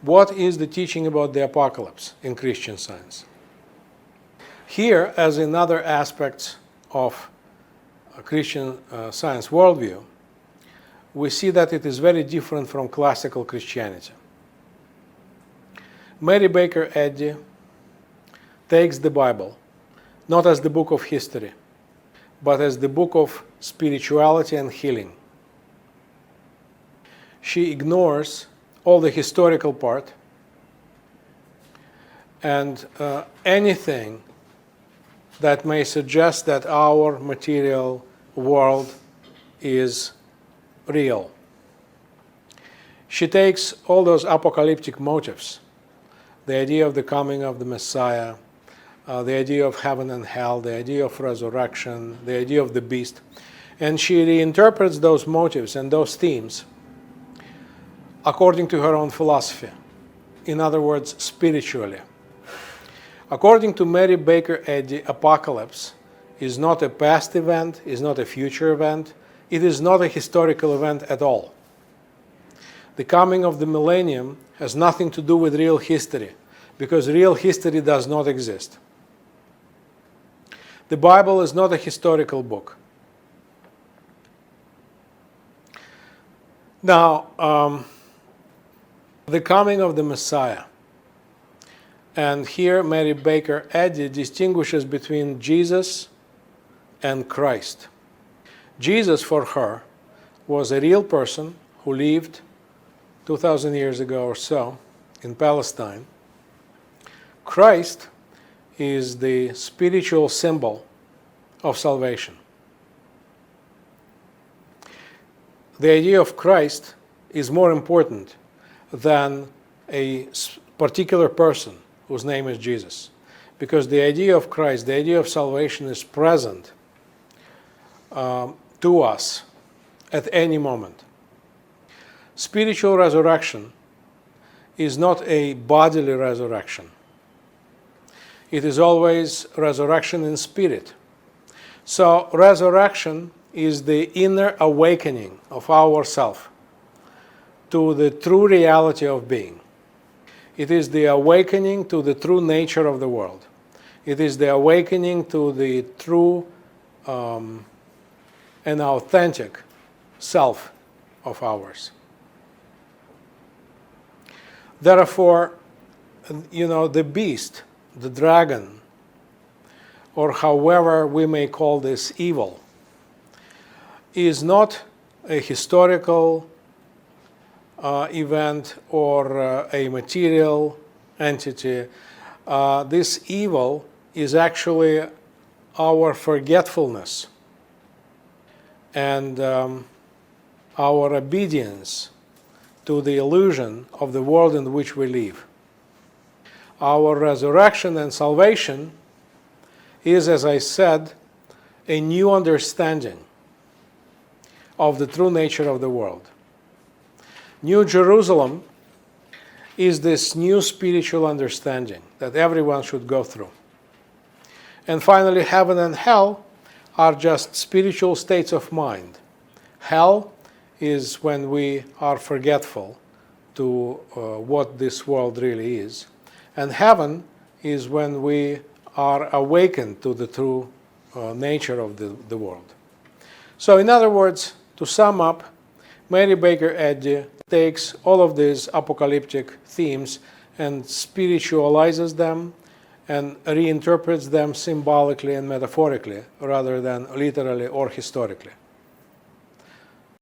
what is the teaching about the apocalypse in Christian Science? Here, as in other aspects of a Christian Science worldview, we see that it is very different from classical Christianity. Mary Baker Eddy takes the Bible not as the book of history, but as the book of spirituality and healing. She ignores all the historical part and anything that may suggest that our material world is real. She takes all those apocalyptic motives, the idea of the coming of the Messiah, the idea of heaven and hell, the idea of resurrection, the idea of the beast, and she reinterprets those motives and those themes according to her own philosophy. In other words, spiritually. According to Mary Baker Eddy, apocalypse is not a past event, is not a future event, it is not a historical event at all. The coming of the millennium has nothing to do with real history, because real history does not exist. The Bible is not a historical book. Now, the coming of the Messiah. And here Mary Baker Eddy distinguishes between Jesus and Christ. Jesus, for her, was a real person who lived 2,000 years ago or so in Palestine. Christ is the spiritual symbol of salvation. The idea of Christ is more important than a particular person whose name is Jesus, because the idea of Christ, the idea of salvation, is present to us at any moment. Spiritual resurrection is not a bodily resurrection. It is always resurrection in spirit. So resurrection is the inner awakening of ourself to the true reality of being. It is the awakening to the true nature of the world. It is the awakening to the true and authentic self of ours. Therefore, the beast, the dragon, or however we may call this evil, is not a historical event or a material entity. This evil is actually our forgetfulness and our obedience to the illusion of the world in which we live. Our resurrection and salvation is, as I said, a new understanding of the true nature of the world. New Jerusalem is this new spiritual understanding that everyone should go through. And finally, heaven and hell are just spiritual states of mind. Hell is when we are forgetful to what this world really is. And heaven is when we are awakened to the true nature of the world. So in other words, to sum up, Mary Baker Eddy takes all of these apocalyptic themes and spiritualizes them and reinterprets them symbolically and metaphorically rather than literally or historically.